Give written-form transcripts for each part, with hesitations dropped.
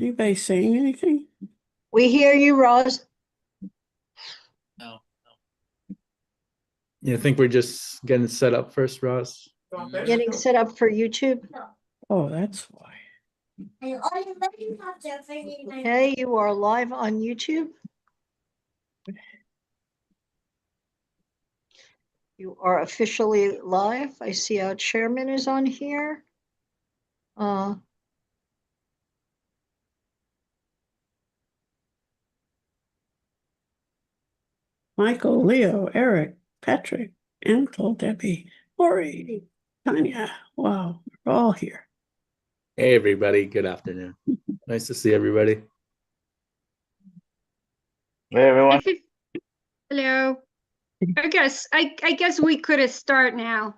Anybody saying anything? We hear you, Roz. No. Yeah, I think we're just getting set up first, Ross. Getting set up for YouTube. Oh, that's why. Okay, you are live on YouTube. You are officially live. I see our chairman is on here. Michael, Leo, Eric, Patrick, Antle, Debbie, Lori, Tanya. Wow, we're all here. Hey, everybody. Good afternoon. Nice to see everybody. Hey, everyone. Hello. I guess we could start now.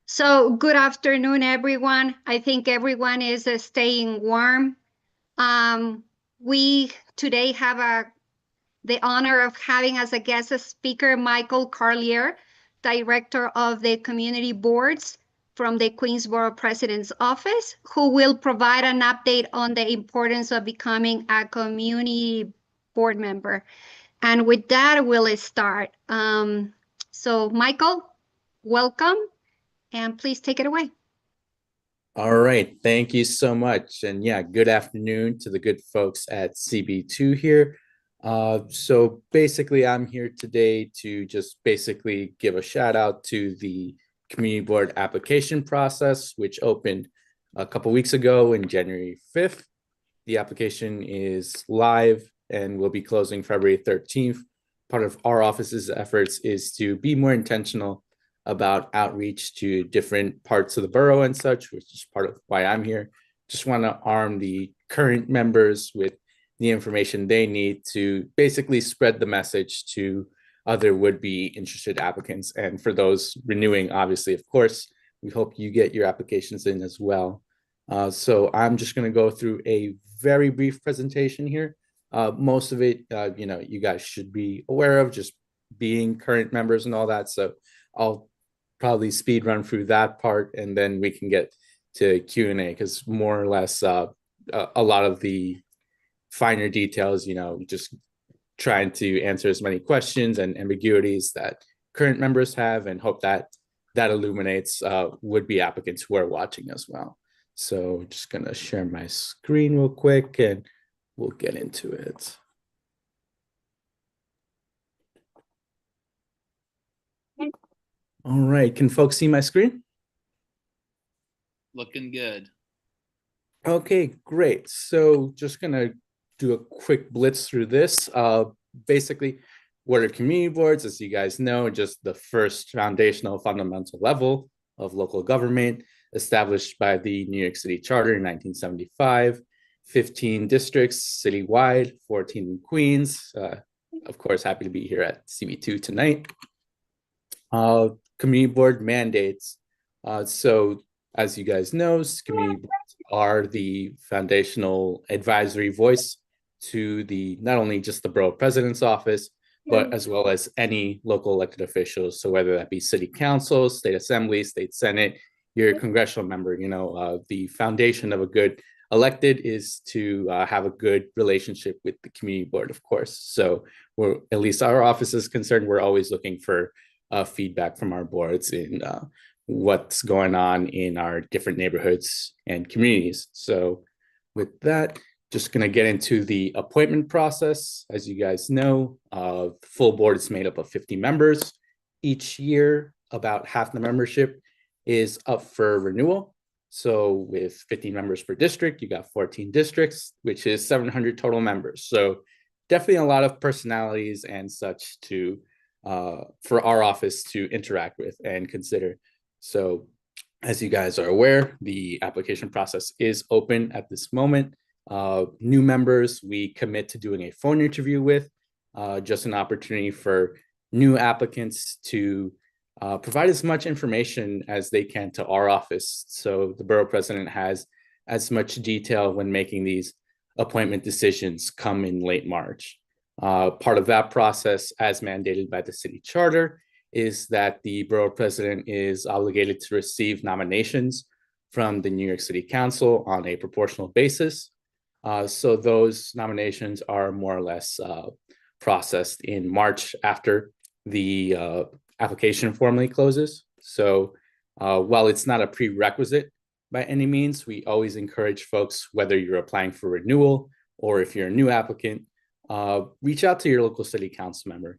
So good afternoon, everyone. I think everyone is staying warm. We today have the honor of having as a guest speaker Michael Carlier, Director of the Community Boards from the Queensborough President's Office, who will provide an update on the importance of becoming a community board member. And with that, we'll start. So Michael, welcome, and please take it away. All right. Thank you so much. And yeah, good afternoon to the good folks at CB2 here. So basically, I'm here today to just basically give a shout out to the community board application process, which opened a couple weeks ago in January 5th. The application is live and will be closing February 13th. Part of our office's efforts is to be more intentional about outreach to different parts of the borough and such, which is part of why I'm here. Just want to arm the current members with the information they need to basically spread the message to other would-be interested applicants. And for those renewing, obviously, of course, we hope you get your applications in as well. So I'm just going to go through a very brief presentation here. Most of it, you guys should be aware of, just being current members and all that. So I'll probably speed run through that part, and then we can get to Q&A, because more or less a lot of the finer details, just trying to answer as many questions and ambiguities that current members have, and hope that illuminates would-be applicants who are watching as well. So just gonna share my screen real quick and we'll get into it. All right, can folks see my screen? Looking good. Okay, great. So just gonna do a quick blitz through this. Basically, what are community boards? As you guys know, just the first foundational fundamental level of local government, established by the New York City Charter in 1975, 15 districts citywide, 14 in Queens. Of course, happy to be here at CB2 tonight. Community board mandates. So as you guys know, community boards are the foundational advisory voice to not only just the borough president's office, but as well as any local elected officials. So whether that be city council, state assembly, state senate, your congressional member, the foundation of a good elected is to have a good relationship with the community board, of course. So we're, at least our office is concerned, we're always looking for feedback from our boards in what's going on in our different neighborhoods and communities. So with that, just going to get into the appointment process. As you guys know, the full board is made up of 50 members. Each year, about half the membership is up for renewal. So with 15 members per district, you got 14 districts, which is 700 total members. So definitely a lot of personalities and such to for our office to interact with and consider. So as you guys are aware, the application process is open at this moment. New members, we commit to doing a phone interview with, just an opportunity for new applicants to provide as much information as they can to our office. So the borough president has as much detail when making these appointment decisions come in late March. Part of that process, as mandated by the city charter, is that the borough president is obligated to receive nominations from the New York City Council on a proportional basis. So those nominations are more or less processed in March after the application formally closes. So while it's not a prerequisite by any means, we always encourage folks, whether you're applying for renewal or if you're a new applicant, reach out to your local city council member.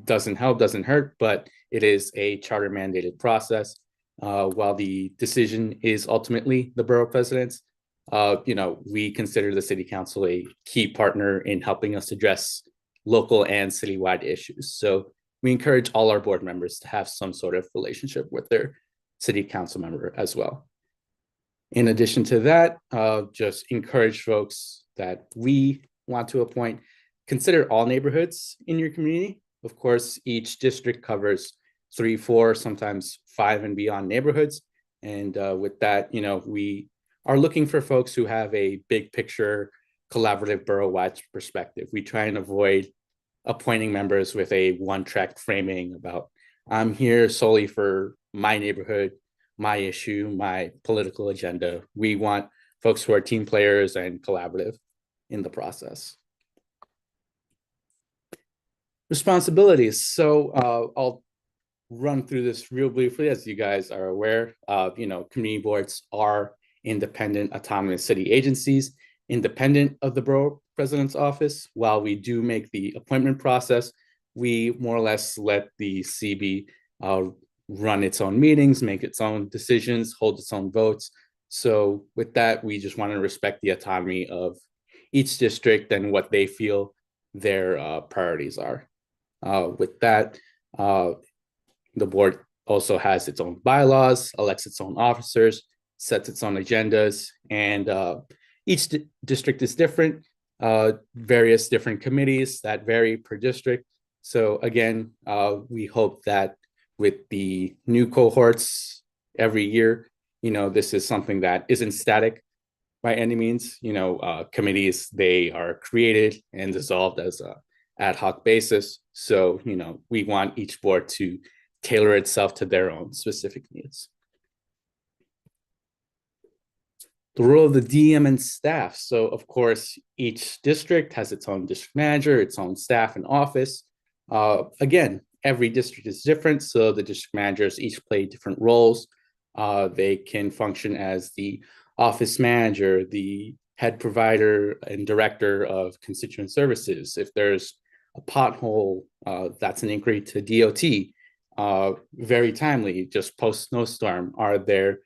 Doesn't help, doesn't hurt, but it is a charter mandated process. While the decision is ultimately the borough president's, we consider the city council a key partner in helping us address local and citywide issues. So we encourage all our board members to have some sort of relationship with their city council member as well. In addition to that, just encourage folks that we want to appoint, consider all neighborhoods in your community. Of course, each district covers 3, 4, sometimes 5 and beyond neighborhoods. And with that, we are looking for folks who have a big picture, collaborative borough-wide perspective. We try and avoid appointing members with a one-track framing about, I'm here solely for my neighborhood, my issue, my political agenda. We want folks who are team players and collaborative in the process. Responsibilities. So I'll run through this real briefly. As you guys are aware, community boards are independent, autonomous city agencies, independent of the borough president's office. While we do make the appointment process, we more or less let the CB run its own meetings, make its own decisions, hold its own votes. So with that, we just want to respect the autonomy of each district and what they feel their priorities are. With that, the board also has its own bylaws, elects its own officers, sets its own agendas, and each district is different, various different committees that vary per district. So again, we hope that with the new cohorts every year, this is something that isn't static by any means. Committees, they are created and dissolved as a ad hoc basis. So, we want each board to tailor itself to their own specific needs. The role of the DM and staff. So of course, each district has its own district manager, its own staff and office. Again, every district is different, so the district managers each play different roles. They can function as the office manager, the head provider and director of constituent services. If there's a pothole, that's an inquiry to DOT. Very timely, just post snowstorm, are there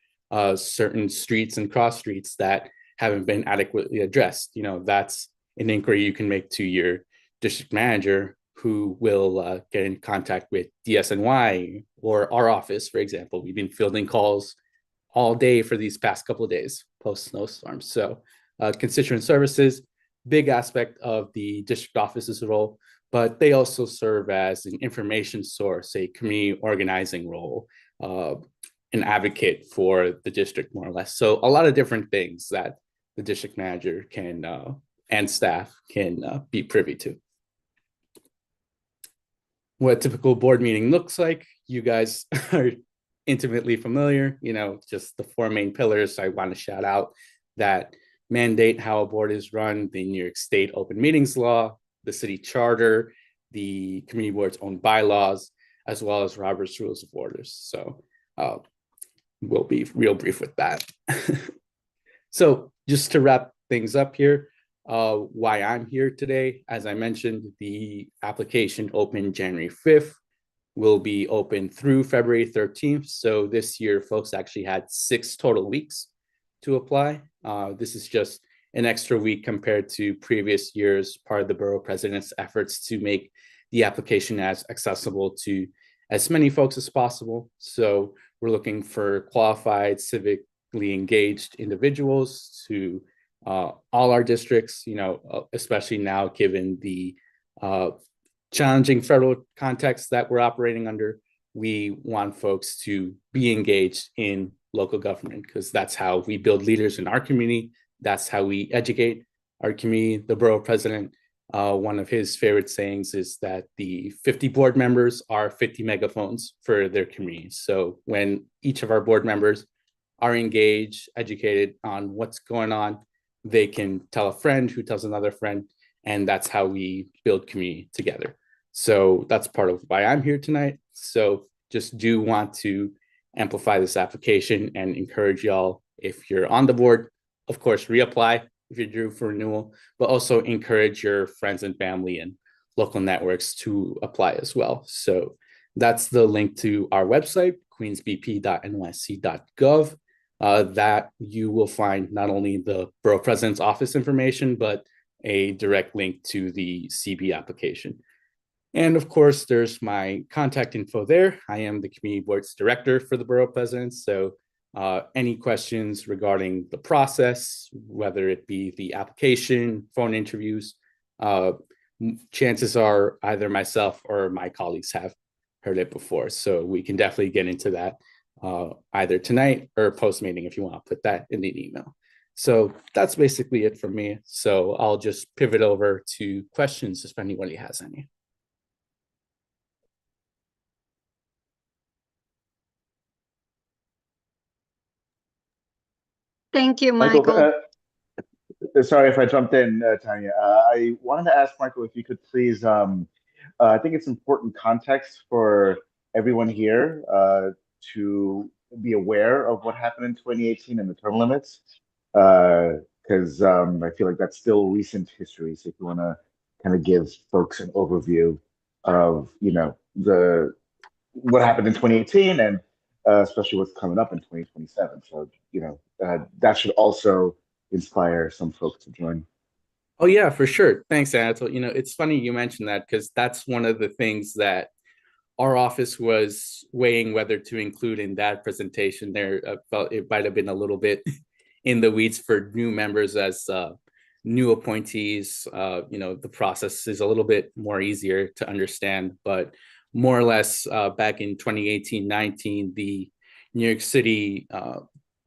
certain streets and cross streets that haven't been adequately addressed? That's an inquiry you can make to your district manager, who will get in contact with DSNY or our office, for example. We've been fielding calls all day for these past couple of days post snowstorms. So constituent services, big aspect of the district office's role, but they also serve as an information source, a community organizing role, an advocate for the district, more or less. So a lot of different things that the district manager can and staff can be privy to. What a typical board meeting looks like, you guys are intimately familiar. Just the 4 main pillars I want to shout out that mandate how a board is run: the New York State Open Meetings Law, the city charter, the community board's own bylaws, as well as Robert's Rules of Orders. So we'll be real brief with that. So just to wrap things up here, why I'm here today, as I mentioned, the application opened January 5th, will be open through February 13th. So this year, folks actually had 6 total weeks to apply. This is just an extra week compared to previous years, part of the borough president's efforts to make the application as accessible to as many folks as possible. So we're looking for qualified, civically engaged individuals to all our districts, especially now given the challenging federal context that we're operating under. We want folks to be engaged in local government, because that's how we build leaders in our community. That's how we educate our community. The borough president, one of his favorite sayings is that the 50 board members are 50 megaphones for their communities. So when each of our board members are engaged, educated on what's going on they can tell a friend who tells another friend, and that's how we build community together. So that's part of why I'm here tonight. So just do want to amplify this application and encourage y'all, if you're on the board, of course, reapply if you're due for renewal, but also encourage your friends and family and local networks to apply as well. So that's the link to our website, queensbp.nysc.gov. That you will find not only the Borough President's Office information, but a direct link to the CB application. And of course, there's my contact info there. I am the Community Boards Director for the Borough President. So any questions regarding the process, whether it be the application, phone interviews, chances are either myself or my colleagues have heard it before. So we can definitely get into that either tonight or post-meeting if you want to put that in the email. So that's basically it from me. So I'll just pivot over to questions if anybody has any. Thank you, Michael. Sorry if I jumped in, Tanya. I wanted to ask Michael if you could please, I think it's important context for everyone here to be aware of what happened in 2018 and the term limits, because I feel like that's still recent history. So if you want to kind of give folks an overview of, what happened in 2018 and especially what's coming up in 2027. So, that should also inspire some folks to join. Oh yeah, for sure. Thanks, Anatole. It's funny you mentioned that because that's one of the things that our office was weighing whether to include in that presentation. There, felt it might have been a little bit in the weeds for new members as new appointees. The process is a little bit more easier to understand, but more or less back in 2018-19, the New York City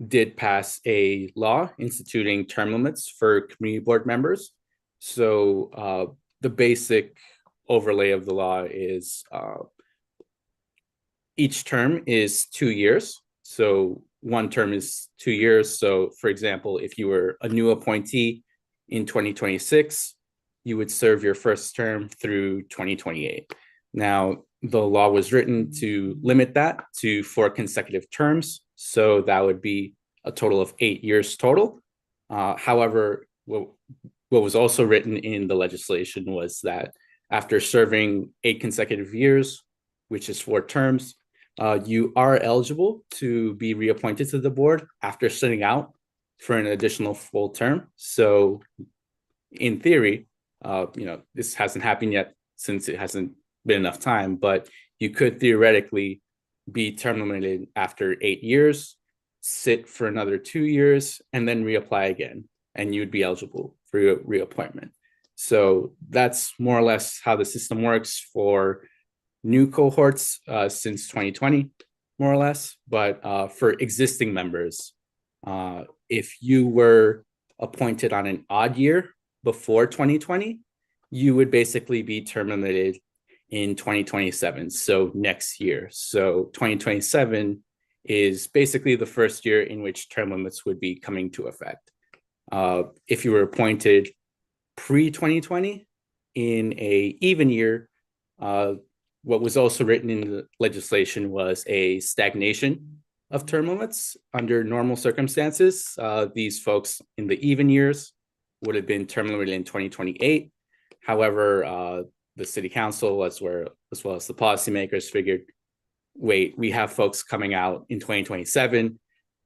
did pass a law instituting term limits for community board members. So the basic overlay of the law is each term is 2 years. So one term is 2 years. So for example, if you were a new appointee in 2026, you would serve your first term through 2028. Now, the law was written to limit that to 4 consecutive terms. So that would be a total of 8 years total. However, what was also written in the legislation was that after serving 8 consecutive years, which is 4 terms, you are eligible to be reappointed to the board after sitting out for an additional full term. So in theory, this hasn't happened yet since it hasn't been enough time, but you could theoretically be term limited after 8 years, sit for another 2 years, and then reapply again, and you'd be eligible for reappointment. So that's more or less how the system works for new cohorts since 2020, more or less. But for existing members, if you were appointed on an odd year before 2020, you would basically be term limited in 2027, so next year. So 2027 is basically the first year in which term limits would be coming to effect. If you were appointed pre-2020 in a even year, what was also written in the legislation was a stagnation of term limits under normal circumstances. These folks in the even years would have been term limited in 2028. However, the city council, as well as the policymakers, figured, wait, we have folks coming out in 2027,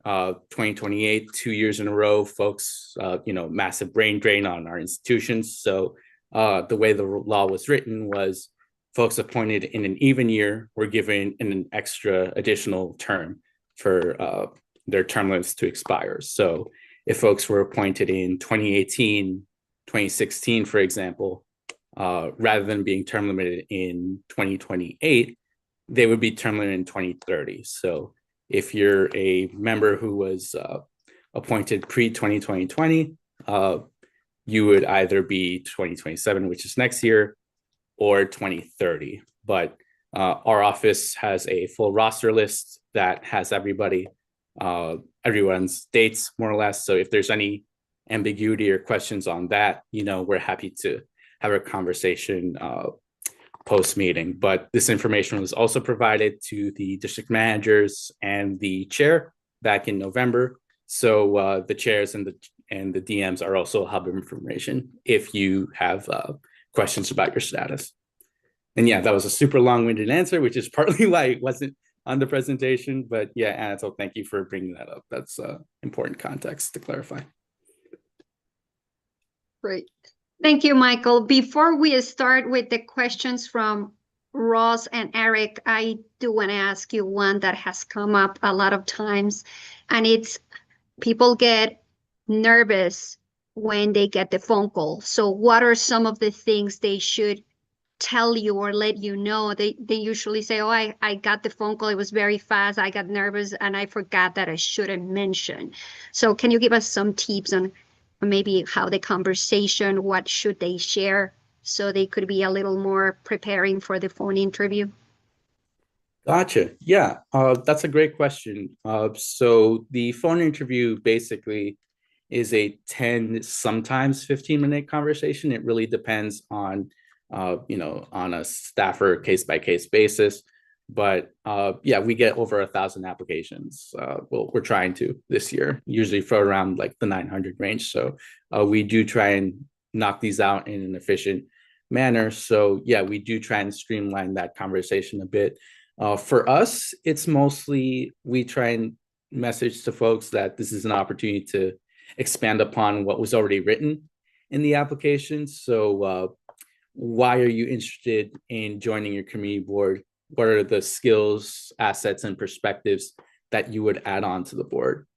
2028, 2 years in a row, folks, massive brain drain on our institutions. So the way the law was written was folks appointed in an even year were given an extra additional term for their term limits to expire. So if folks were appointed in 2018, 2016, for example, rather than being term limited in 2028, they would be term limited in 2030. So if you're a member who was appointed pre-2020, you would either be 2027, which is next year, or 2030. But our office has a full roster list that has everybody's dates, more or less. So if there's any ambiguity or questions on that, we're happy to have a conversation post meeting. But this information was also provided to the district managers and the chair back in November. So the chairs and the DMs are also a hub of information if you have questions about your status. And yeah, that was a super long-winded answer, which is partly why it wasn't on the presentation. But yeah, Anatole, thank you for bringing that up. That's important context to clarify. Great. Thank you, Michael. Before we start with the questions from Ross and Eric, I do want to ask you one that has come up a lot of times, and it's people get nervous when they get the phone call. So what are some of the things they should tell you or let you know? They usually say, oh, I got the phone call, it was very fast, I got nervous, and I forgot that I shouldn't mention. So can you give us some tips on maybe how the conversation, what should they share so they could be a little more preparing for the phone interview? Gotcha. Yeah, that's a great question. So the phone interview basically is a 10, sometimes 15-minute conversation. It really depends on, on a staffer case-by-case basis. But yeah, we get over 1,000 applications. Well, we're trying to this year, usually for around like the 900 range. So we do try and knock these out in an efficient manner. So yeah, we do try and streamline that conversation a bit. For us, it's mostly we try and message to folks that this is an opportunity to expand upon what was already written in the application. So why are you interested in joining your community board? What are the skills, assets, and perspectives that you would add on to the board?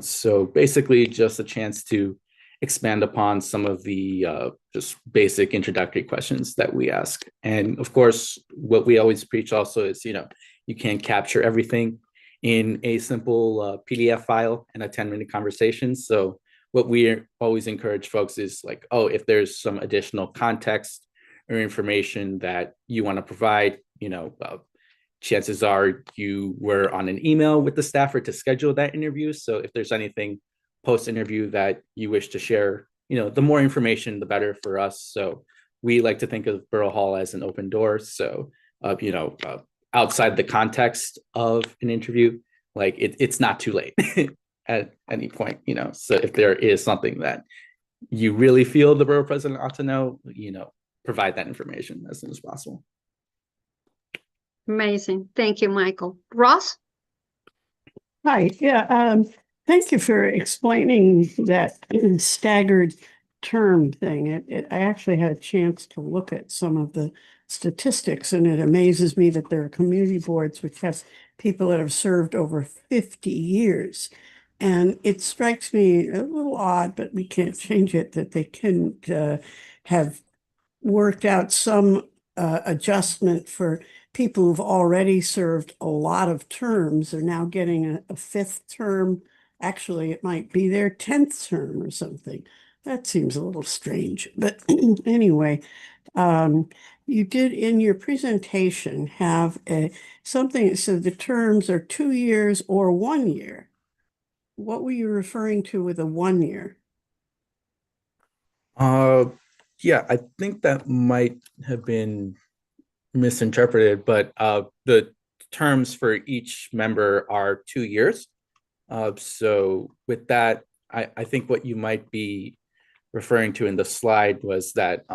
So basically just a chance to expand upon some of the just basic introductory questions that we ask. And of course, what we always preach also is, you can't capture everything in a simple PDF file and a 10-minute conversation. So what we always encourage folks is like, oh, if there's some additional context or information that you want to provide, chances are you were on an email with the staffer to schedule that interview. So if there's anything post-interview that you wish to share, the more information, the better for us. So we like to think of Borough Hall as an open door. So, outside the context of an interview, like it's not too late at any point, So if there is something that you really feel the borough president ought to know, provide that information as soon as possible. Amazing. Thank you, Michael. Ross? Hi, yeah, thank you for explaining that staggered term thing. I actually had a chance to look at some of the statistics, and it amazes me that there are community boards which have people that have served over 50 years. And it strikes me a little odd, but we can't change it, that they couldn't have worked out some adjustment for people who've already served a lot of terms are now getting a fifth term. Actually, it might be their 10th term or something. That seems a little strange. But anyway, you did in your presentation have something that said the terms are 2 years or 1 year. What were you referring to with a 1 year? Yeah, I think that might have been misinterpreted, but the terms for each member are 2 years. So with that, I think what you might be referring to in the slide was that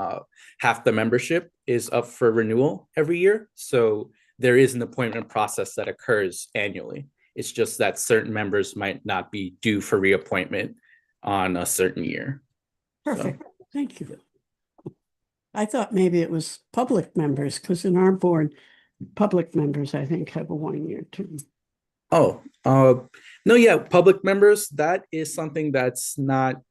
half the membership is up for renewal every year. So there is an appointment process that occurs annually. It's just that certain members might not be due for reappointment on a certain year. Perfect. So. Thank you. I thought maybe it was public members, because in our board, public members, I think, have a 1 year term. Oh, no, yeah, public members, that is something that's not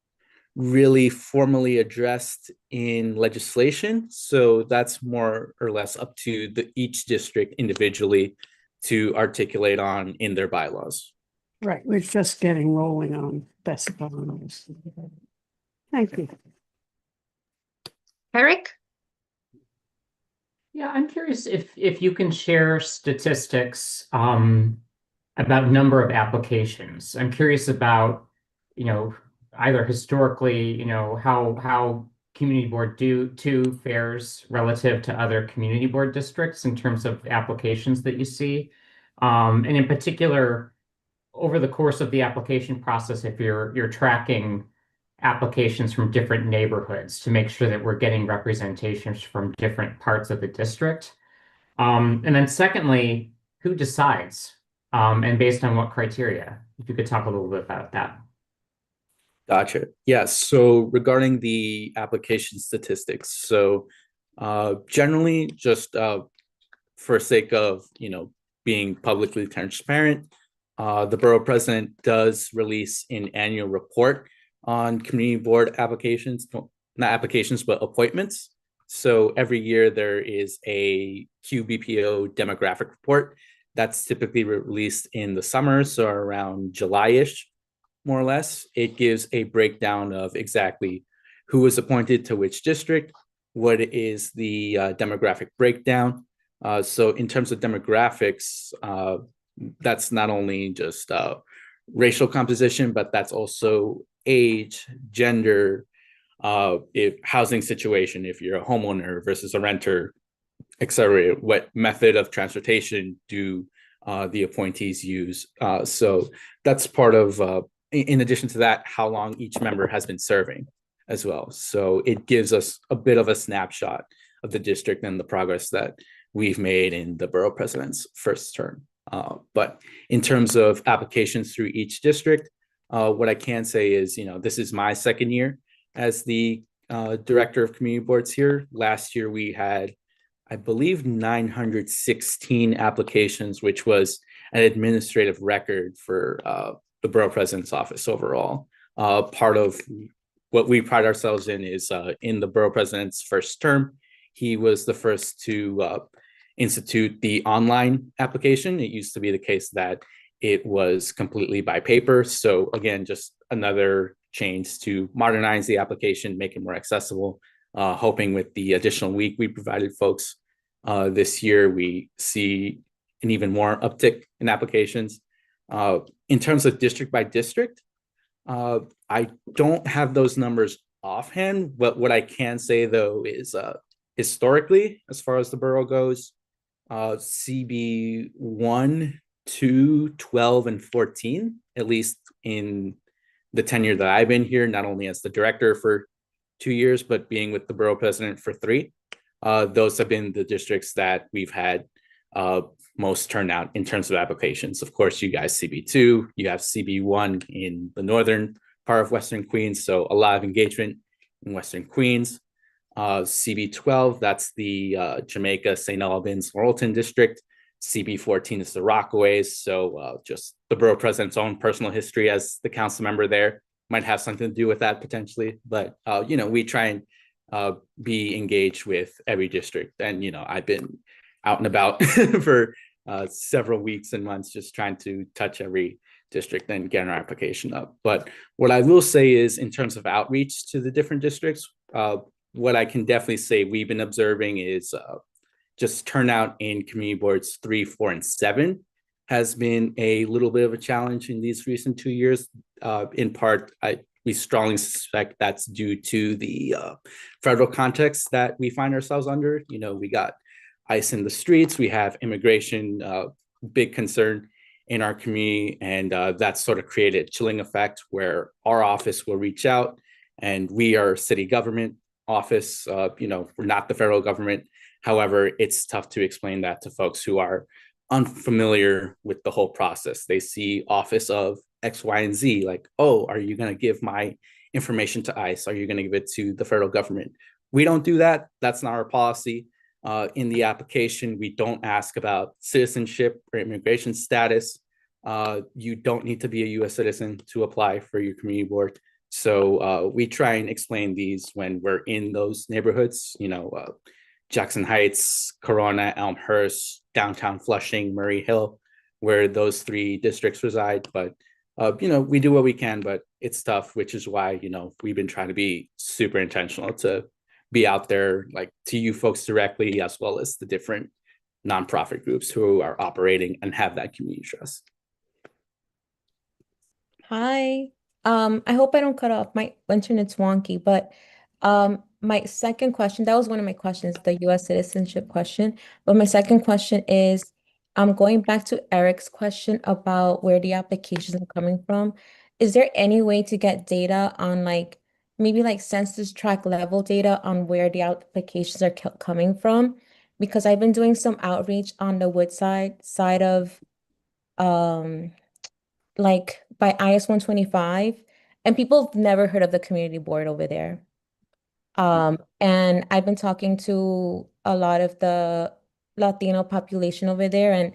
really formally addressed in legislation. So that's more or less up to each district individually to articulate on in their bylaws. Right, we're just getting rolling on best governance. Thank you. Eric? Yeah, I'm curious if you can share statistics about number of applications. I'm curious about, either historically, how community board two fares relative to other community board districts in terms of applications that you see. And in particular, over the course of the application process, if you're tracking applications from different neighborhoods to make sure that we're getting representations from different parts of the district. And then secondly, who decides? And based on what criteria? If you could talk a little bit about that. Gotcha. Yes. So regarding the application statistics, so generally, just for sake of being publicly transparent, the borough president does release an annual report on community board applications, not applications, but appointments. So every year there is a QBPO demographic report that's typically released in the summer, so around July-ish, more or less. It gives a breakdown of exactly who was appointed to which district, what is the demographic breakdown. So in terms of demographics, that's not only just racial composition, but that's also age, gender, if housing situation, if you're a homeowner versus a renter, et cetera. What method of transportation do the appointees use? So that's part of, in addition to that, how long each member has been serving as well. So it gives us a bit of a snapshot of the district and the progress that we've made in the borough president's first term. But in terms of applications through each district, what I can say is, this is my second year as the director of community boards here. Last year we had, I believe, 916 applications, which was an administrative record for the borough president's office overall. Part of what we pride ourselves in is in the borough president's first term, he was the first to institute the online application. It used to be the case that it was completely by paper. So again, just another change to modernize the application, make it more accessible. Hoping with the additional week we provided folks this year, we see an even more uptick in applications. In terms of district by district, I don't have those numbers offhand, but what I can say though is historically, as far as the borough goes, CB 1, 2, 12, and 14, at least in the tenure that I've been here, not only as the director for 2 years, but being with the borough president for 3. Those have been the districts that we've had most turnout in terms of applications. Of course, you guys CB2, you have CB1 in the northern part of Western Queens, so a lot of engagement in Western Queens. CB12, that's the Jamaica, St. Albans, Laurelton district. CB14 is the Rockaways. So just the borough president's own personal history as the council member there might have something to do with that potentially. But, we try and be engaged with every district. And, I've been out and about for several weeks and months just trying to touch every district and get our application up. But what I will say is in terms of outreach to the different districts, what I can definitely say we've been observing is just turnout in community boards 3, 4, and 7 has been a little bit of a challenge in these recent 2 years. In part, we strongly suspect that's due to the federal context that we find ourselves under. We got ICE in the streets, we have immigration, big concern in our community, and that's sort of created a chilling effect where our office will reach out, and we are city government office, we're not the federal government. However, it's tough to explain that to folks who are unfamiliar with the whole process. They see office of X, Y, and Z, like, oh, are you going to give my information to ICE? Are you going to give it to the federal government? We don't do that. That's not our policy. In the application, we don't ask about citizenship or immigration status. You don't need to be a US citizen to apply for your community board. So we try and explain these when we're in those neighborhoods, Jackson Heights, Corona, Elmhurst, downtown Flushing, Murray Hill, where those 3 districts reside. But, we do what we can, but it's tough, which is why, we've been trying to be super intentional to be out there, like to you folks directly, as well as the different nonprofit groups who are operating and have that community trust. Hi. I hope I don't cut off. My internet's wonky, but my second question, that was one of my questions, the US citizenship question. But my second question is, I'm going back to Eric's question about where the applications are coming from. Is there any way to get data on like maybe like census tract level data on where the applications are coming from? Because I've been doing some outreach on the Woodside side of um like by IS 125, and people have never heard of the community board over there. And I've been talking to a lot of the Latino population over there, and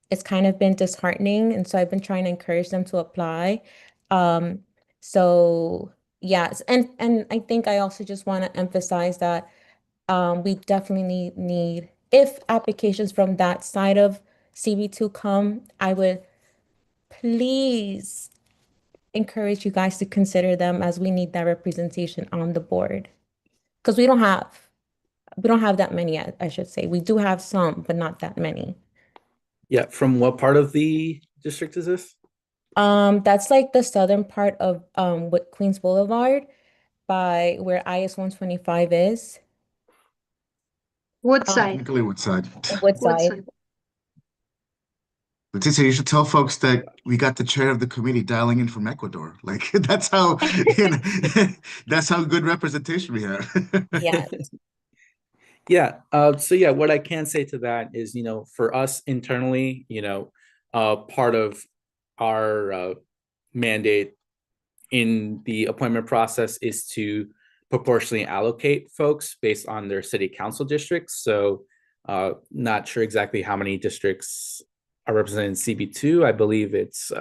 it's kind of been disheartening. And so I've been trying to encourage them to apply. Um, so yes, and I think I also just want to emphasize that we definitely need if applications from that side of CB2 come, I would please encourage you guys to consider them as we need that representation on the board. Because we don't have that many, I should say. We do have some, but not that many. Yeah, from what part of the district is this? That's like the southern part of what Queens Boulevard by where IS 125 is. Woodside, Technically Woodside. Woodside. Woodside. Leticia, you should tell folks that we got the chair of the committee dialing in from Ecuador. Like that's how that's how good representation we have. Yeah. Yeah. So yeah, what I can say to that is, for us internally, part of our mandate in the appointment process is to proportionally allocate folks based on their city council districts. So not sure exactly how many districts are represented in CB2. I believe it's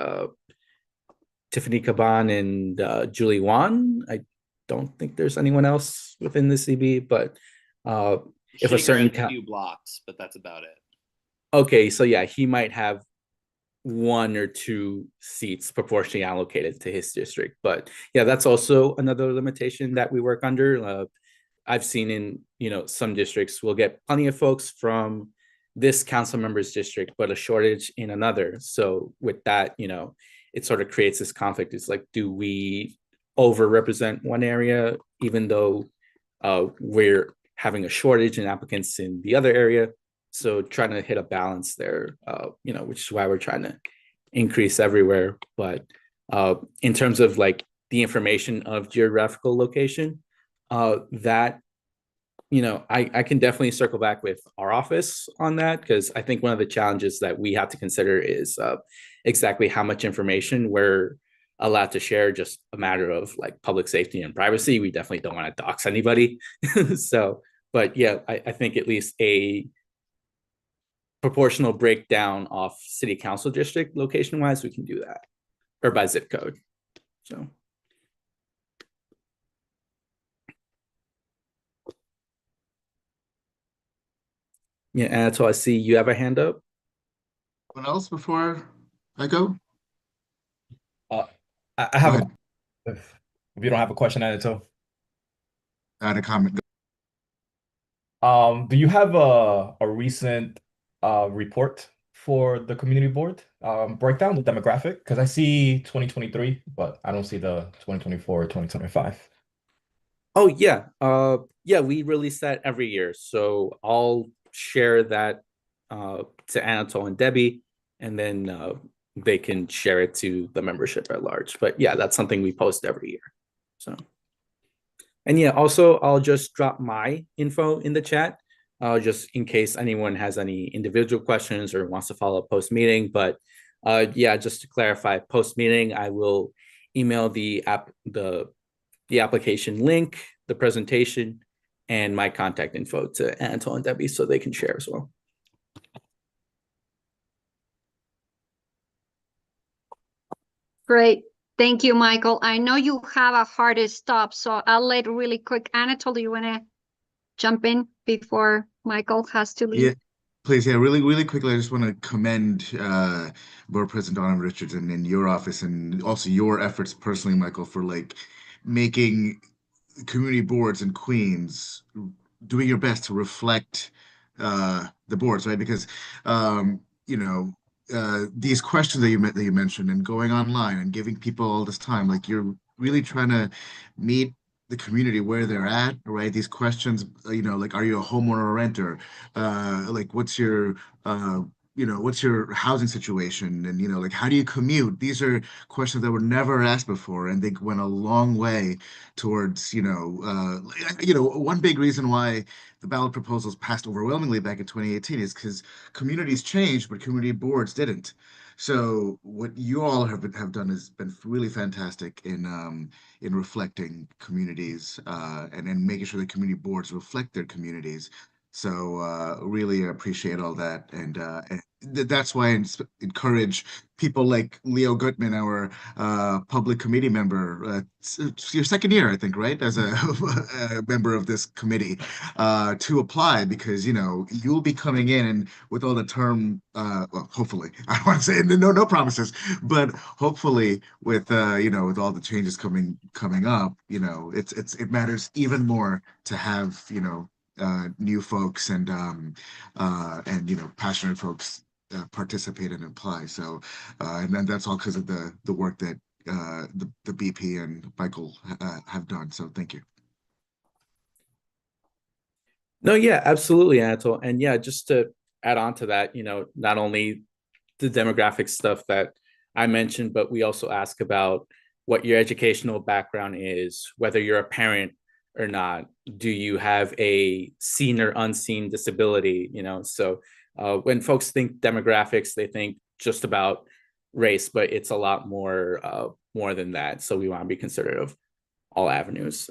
Tiffany Caban and Julie Wan. I don't think there's anyone else within the CB, but if a certain few blocks, but that's about it. Okay, so yeah, he might have one or two seats proportionally allocated to his district, but yeah, that's also another limitation that we work under. I've seen in some districts we'll get plenty of folks from this council member's district, but a shortage in another. So with that, it sort of creates this conflict. It's like, do we overrepresent one area even though we're having a shortage in applicants in the other area? So trying to hit a balance there, which is why we're trying to increase everywhere. But in terms of like the information of geographical location, that I can definitely circle back with our office on that, because I think one of the challenges that we have to consider is exactly how much information we're allowed to share, just a matter of like public safety and privacy. We definitely don't want to dox anybody. So, but yeah, I think at least a proportional breakdown of city council district location wise, we can do that, or by zip code. So. Yeah, Anatole, I see you have a hand up. Anyone else before I go? I have Go if you don't have a question, Anito. I had a comment. Do you have a recent report for the community board breakdown, the demographic? Because I see 2023, but I don't see the 2024 or 2025. Oh yeah. Yeah, we release that every year. So I'll share that to Anatole and Debbie, and then they can share it to the membership at large. But yeah, that's something we post every year. So, and yeah, also I'll just drop my info in the chat, just in case anyone has any individual questions or wants to follow up post meeting. But yeah, just to clarify, post meeting, I will email the application link, the presentation, and my contact info to Anatole and Debbie so they can share as well. Great. Thank you, Michael. I know you have a hard stop, so I'll let really quick. Anatole, do you want to jump in before Michael has to leave? Yeah, please. Yeah, really, really quickly. I just want to commend Board President Donovan Richards and your office, and also your efforts personally, Michael, for like making community boards in Queens, doing your best to reflect the boards, right? Because you know, these questions that you mentioned and going online and giving people all this time, like you're really trying to meet the community where they're at, right? These questions, like, are you a homeowner or renter? Like, uh, what's your housing situation? And, like, how do you commute? These are questions that were never asked before, and they went a long way towards, one big reason why the ballot proposals passed overwhelmingly back in 2018 is because communities changed, but community boards didn't. So what you all have done has been really fantastic in reflecting communities and making sure that community boards reflect their communities. So really appreciate all that, and that's why encourage people like Leo Gutman, our public committee member. It's your second year, I think, right, as a, a member of this committee, to apply because you'll be coming in and with all the well, hopefully, I don't want to say no promises, but hopefully with all the changes coming up, it matters even more to have new folks and passionate folks participate and apply. So and then that's all because of the work that the BP and Michael have done. So thank you. No, yeah, absolutely, Anatol. And yeah, just to add on to that, not only the demographic stuff that I mentioned, but we also ask about what your educational background is, whether you're a parent or not. Do you have a seen or unseen disability? So when folks think demographics, they think just about race, but it's a lot more than that. So we want to be considerate of all avenues.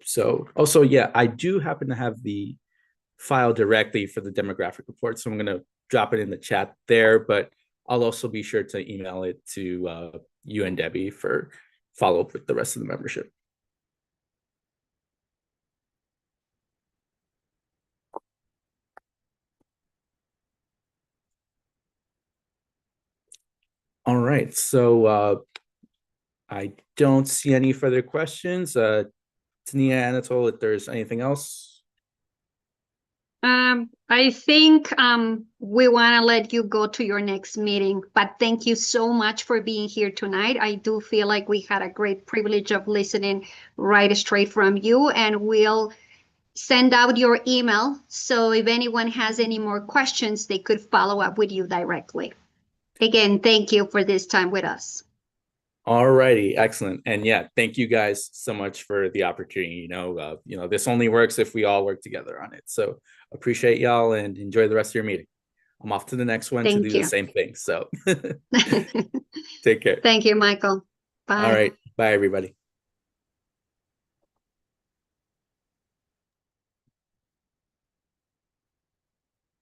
So also, yeah, I do happen to have the file directly for the demographic report, so I'm going to drop it in the chat there, but I'll also be sure to email it to you and Debbie for follow-up with the rest of the membership. All right, so I don't see any further questions. Tania, Anatol, if there's anything else. I think we want to let you go to your next meeting, but thank you so much for being here tonight. I do feel like we had a great privilege of listening right straight from you, and we'll send out your email. So if anyone has any more questions, they could follow up with you directly. Again, thank you for this time with us. All righty, excellent. And yeah, thank you guys so much for the opportunity. This only works if we all work together on it. So appreciate y'all and enjoy the rest of your meeting. I'm off to the next one to do the same thing. So take care. Thank you, Michael. Bye. All right. Bye, everybody.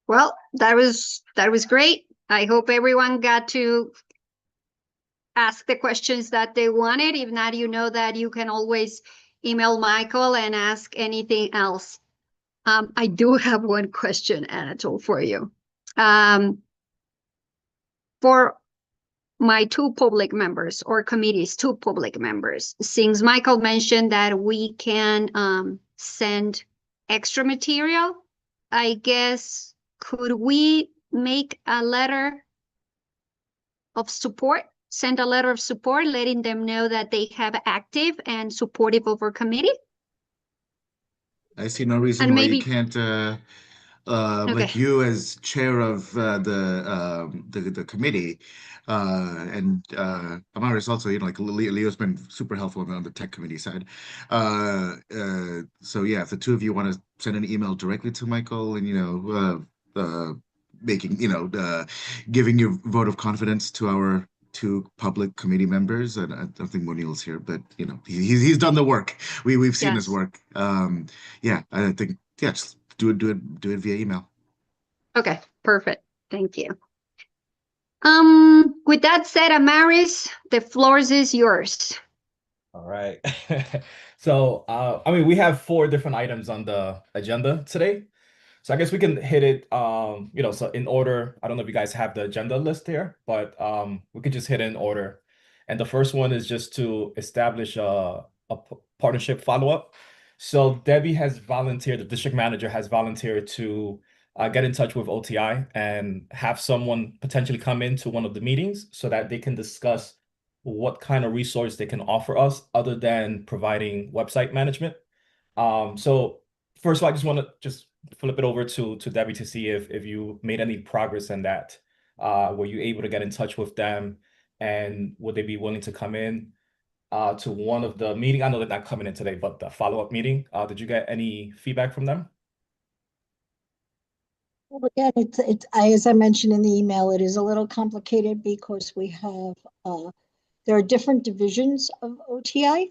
Well, that was great. I hope everyone got to ask the questions that they wanted. If not, you know that you can always email Michael and ask anything else. I do have one question, Anatol, for you. For my two public members or committees, two public members, since Michael mentioned that we can send extra material, I guess, could we make a letter of support, send a letter of support, letting them know that they have active and supportive of our committee? I see no reason And why maybe you can't okay. like you as chair of the committee, and Amaris also, like Leo's been super helpful on the tech committee side. So yeah, if the two of you want to send an email directly to Michael and making giving your vote of confidence to our two public committee members, and I don't think Monil's here, but he's done the work. We've seen his work. Yeah, I think just do it via email. Okay, perfect. Thank you. With that said, Amaris, the floor is yours. All right. So, I mean, we have 4 different items on the agenda today. So I guess we can hit it, so in order. I don't know if you guys have the agenda list here, but we could just hit it in order. And the first one is just to establish a partnership follow-up. So Debbie has volunteered, the district manager has volunteered to get in touch with OTI and have someone potentially come into one of the meetings so that they can discuss what kind of resource they can offer us other than providing website management. So first of all, I just want to just flip it over to Debbie to see if you made any progress in that. Were you able to get in touch with them, and would they be willing to come in to one of the meeting? I know they're not coming in today, but the follow-up meeting. Did you get any feedback from them? Well, again, as I mentioned in the email, it is a little complicated because we have, there are different divisions of OTI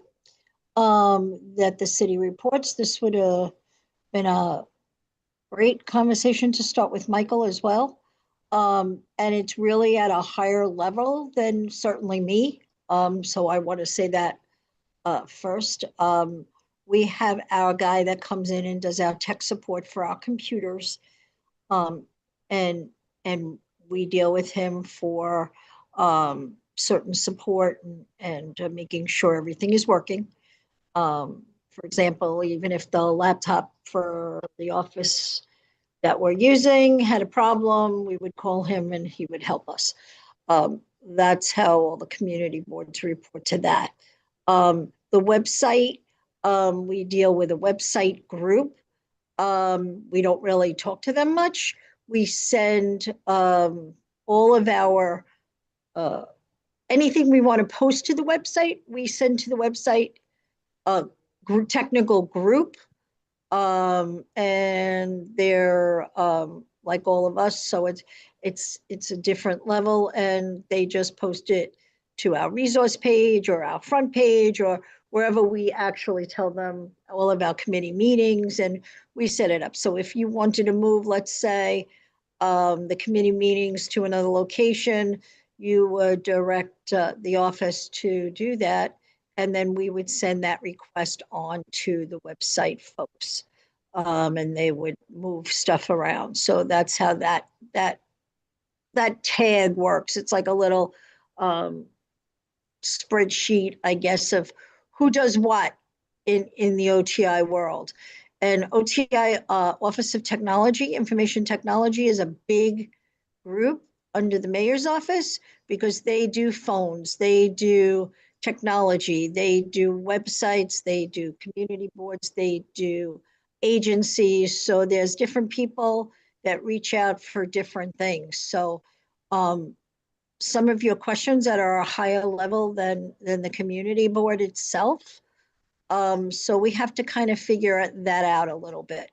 that the city reports. This would have been a great conversation to start with Michael as well. And it's really at a higher level than certainly me. So I want to say that first. We have our guy that comes in and does our tech support for our computers. And we deal with him for certain support and making sure everything is working. For example, even if the laptop for the office that we're using had a problem, we would call him and he would help us. That's how all the community boards report to that. The website, we deal with a website group. We don't really talk to them much. We send all of our anything we want to post to the website, we send to the website technical group, and they're like all of us, so it's a different level, and they just post it to our resource page or our front page or wherever we actually tell them all of our committee meetings, and we set it up. So if you wanted to move, let's say, the committee meetings to another location, you would direct the office to do that, and then we would send that request on to the website folks, and they would move stuff around. So that's how that tag works. It's like a little spreadsheet, I guess, of who does what in the OTI world. And OTI, Office of Technology, Information Technology, is a big group under the mayor's office because they do phones, they do technology, they do websites, they do community boards, they do agencies. So there's different people that reach out for different things. So some of your questions that are a higher level than the community board itself. So we have to kind of figure that out a little bit.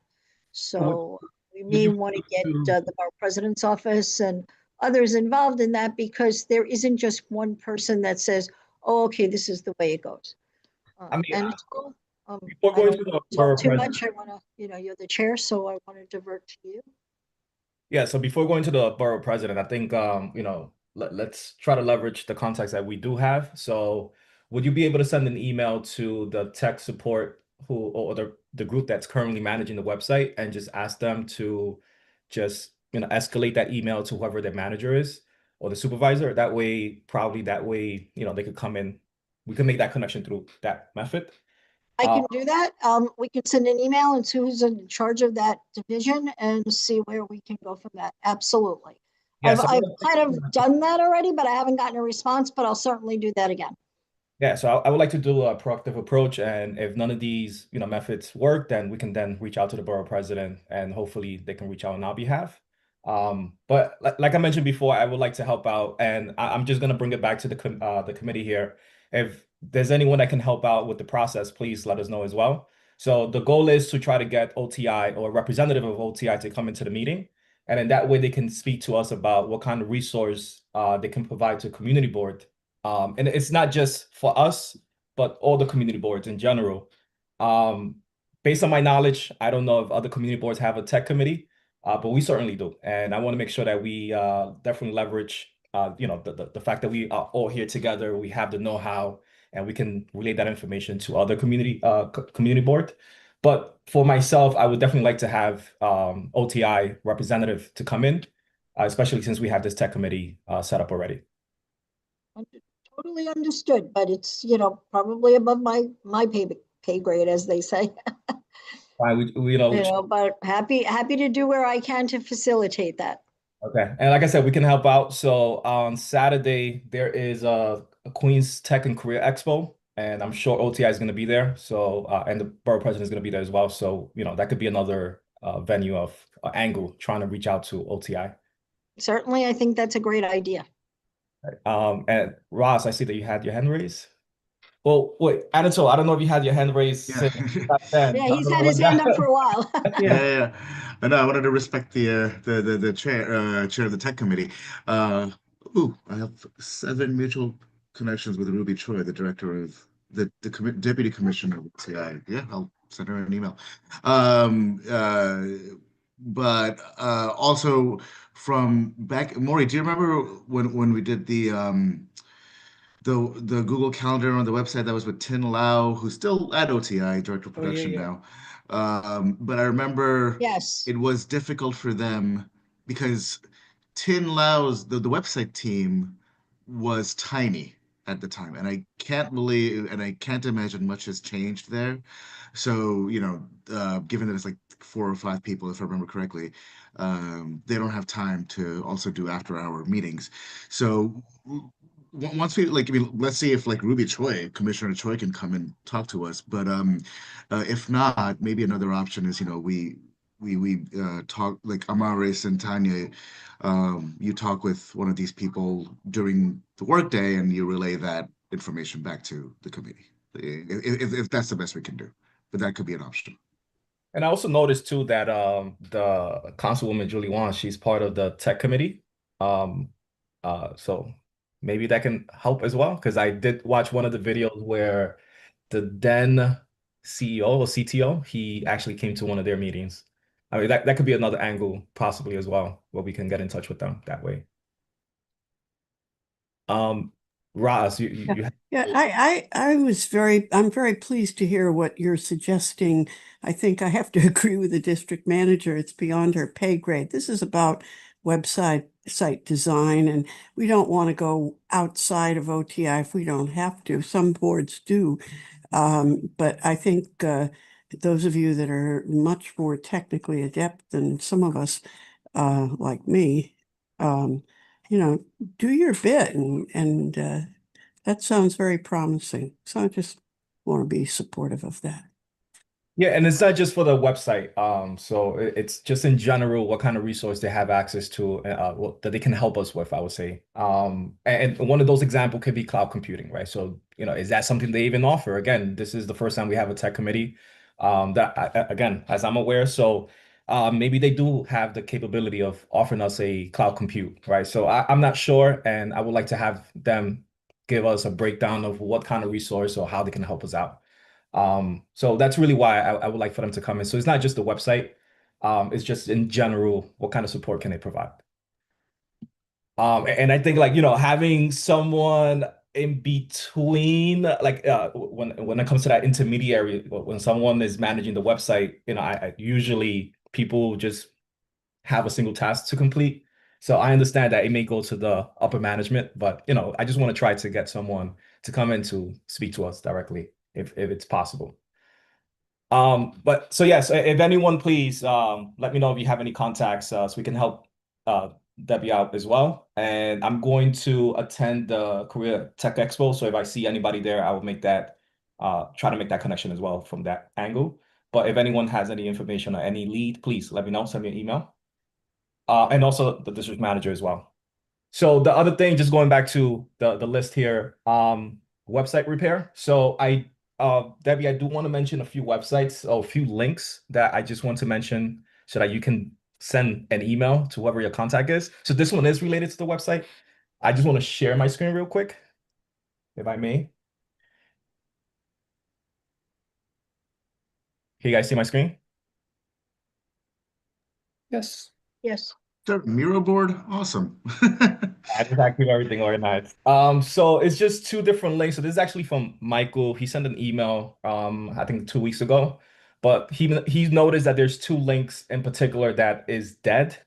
So we may want to get the borough president's office and others involved in that, because there isn't just one person that says, oh, okay, this is the way it goes. I mean, and it's cool. before I going don't to the talk borough too president, much. I want to, you're the chair, so I want to divert to you. yeah, so before going to the borough president, I think let's try to leverage the contacts that we do have. So would you be able to send an email to the tech support or the group that's currently managing the website and just ask them to just escalate that email to whoever their manager is or the supervisor? That way, they could come in. We can make that connection through that method. I can do that. We can send an email and see who's in charge of that division and see where we can go from that. Absolutely. Yeah, so I've kind of done that already, but I haven't gotten a response, but I'll certainly do that again. Yeah, so I would like to do a proactive approach, and if none of these, methods work, then we can then reach out to the borough president, and hopefully they can reach out on our behalf. But like I mentioned before, I would like to help out, and I'm just gonna bring it back to the committee here. If there's anyone that can help out with the process, please let us know as well. So the goal is to try to get OTI or a representative of OTI to come into the meeting, and then that way they can speak to us about what kind of resource they can provide to community board. And it's not just for us, but all the community boards in general. Based on my knowledge, I don't know if other community boards have a tech committee, but we certainly do. And I want to make sure that we definitely leverage, the fact that we are all here together, we have the know-how, and we can relay that information to other community board. But for myself, I would definitely like to have OTI representative to come in, especially since we have this tech committee set up already. Totally understood, but it's, probably above my pay grade, as they say. Fine, But happy to do where I can to facilitate that. okay. And like I said, we can help out. So on Saturday, there is a Queens Tech and Career Expo, and I'm sure OTI is going to be there. So, and the borough president is going to be there as well. So, that could be another venue of angle trying to reach out to OTI. Certainly, I think that's a great idea. And Ross, I see that you had your hand raised. Well, wait, Anatole, I don't know if you had your hand raised Yeah. since back then. Yeah, I he's don't had know his what hand that- up for a while. Yeah. I know. I wanted to respect the chair of the tech committee. I have 7 mutual connections with Ruby Choi, the director of deputy commissioner of TI. Yeah, I'll send her an email. But also from back, Maury, do you remember when we did the Google Calendar on the website that was with Tin Lau, who's still at OTI, director of production now. But I remember Yes. it was difficult for them because Tin Lau's the website team was tiny at the time, and I can't imagine much has changed there. So, given that it's like 4 or 5 people, if I remember correctly, they don't have time to also do after-hour meetings. So once we let's see if like Ruby Choi, Commissioner Choi, can come and talk to us. But if not, maybe another option is we talk like Amaris and Tanya. You talk with one of these people during the workday, and you relay that information back to the committee. If that's the best we can do, but that could be an option. And I also noticed too that the Councilwoman Julie Wong, she's part of the tech committee. So maybe that can help as well. Because I did watch one of the videos where the then CEO or CTO, he actually came to one of their meetings. I mean, that could be another angle possibly as well, where we can get in touch with them that way. Roz, you Yeah, I'm very pleased to hear what you're suggesting. I think I have to agree with the district manager. It's beyond her pay grade. This is about site design, and we don't want to go outside of OTI if we don't have to. Some boards do. But I think those of you that are much more technically adept than some of us, like me, do your bit, and that sounds very promising. So I just want to be supportive of that. Yeah, and it's not just for the website. So it's just in general what kind of resource they have access to, that they can help us with, I would say. And one of those examples could be cloud computing, right? So, is that something they even offer? Again, this is the first time we have a tech committee. Again, as I'm aware, so maybe they do have the capability of offering us a cloud compute, right? So I'm not sure, and I would like to have them give us a breakdown of what kind of resource or how they can help us out. So that's really why I would like for them to come in. So it's not just the website, it's just in general, what kind of support can they provide? And I think having someone in between, when it comes to that intermediary, when someone is managing the website, I usually people just have a single task to complete. So I understand that it may go to the upper management, but I just want to try to get someone to come in to speak to us directly if it's possible. But so yes, if anyone, please let me know if you have any contacts so we can help Debbie out as well. And I'm going to attend the Korea Tech Expo. So if I see anybody there, I will try to make that connection as well from that angle. But if anyone has any information or any lead, please let me know, send me an email. And also the district manager as well. So the other thing, just going back to the list here, website repair. So Debbie, I do want to mention a few websites or a few links that I just want to mention so that you can send an email to whoever your contact is. So this one is related to the website. I just want to share my screen real quick, if I may. Can you guys see my screen? Yes. Yes. Miro board, awesome. I just keep everything organized. So it's just 2 different links. So this is actually from Michael. He sent an email, I think 2 weeks ago, but he noticed that there's 2 links in particular that is dead.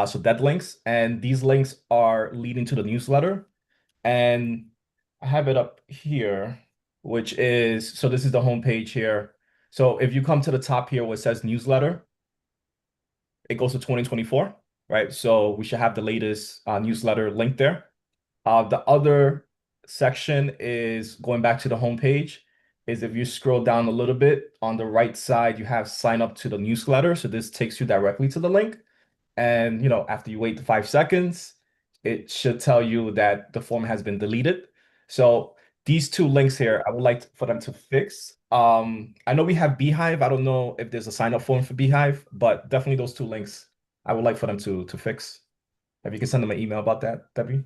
So dead links, and these links are leading to the newsletter. And I have it up here, which is, so this is the homepage here. So if you come to the top here where it says newsletter, it goes to 2024, right? So we should have the latest newsletter link there. The other section is going back to the homepage, is if you scroll down a little bit on the right side, you have sign up to the newsletter. So this takes you directly to the link. And after you wait the 5 seconds, it should tell you that the form has been deleted. So these two links here, I would like for them to fix. I know we have Beehive. I don't know if there's a sign up form for Beehive, but definitely those two links I would like for them to fix. If you can send them an email about that, Debbie.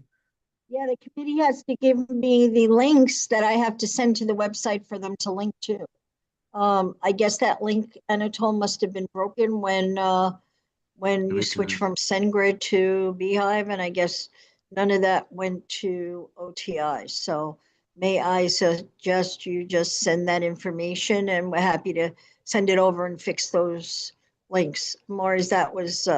Yeah, the committee has to give me the links that I have to send to the website for them to link to. I guess that link, Anatole, must have been broken when you switch from SendGrid to Beehive, and I guess none of that went to OTI. So may I suggest you just send that information, and we're happy to send it over and fix those links. Maurice, that was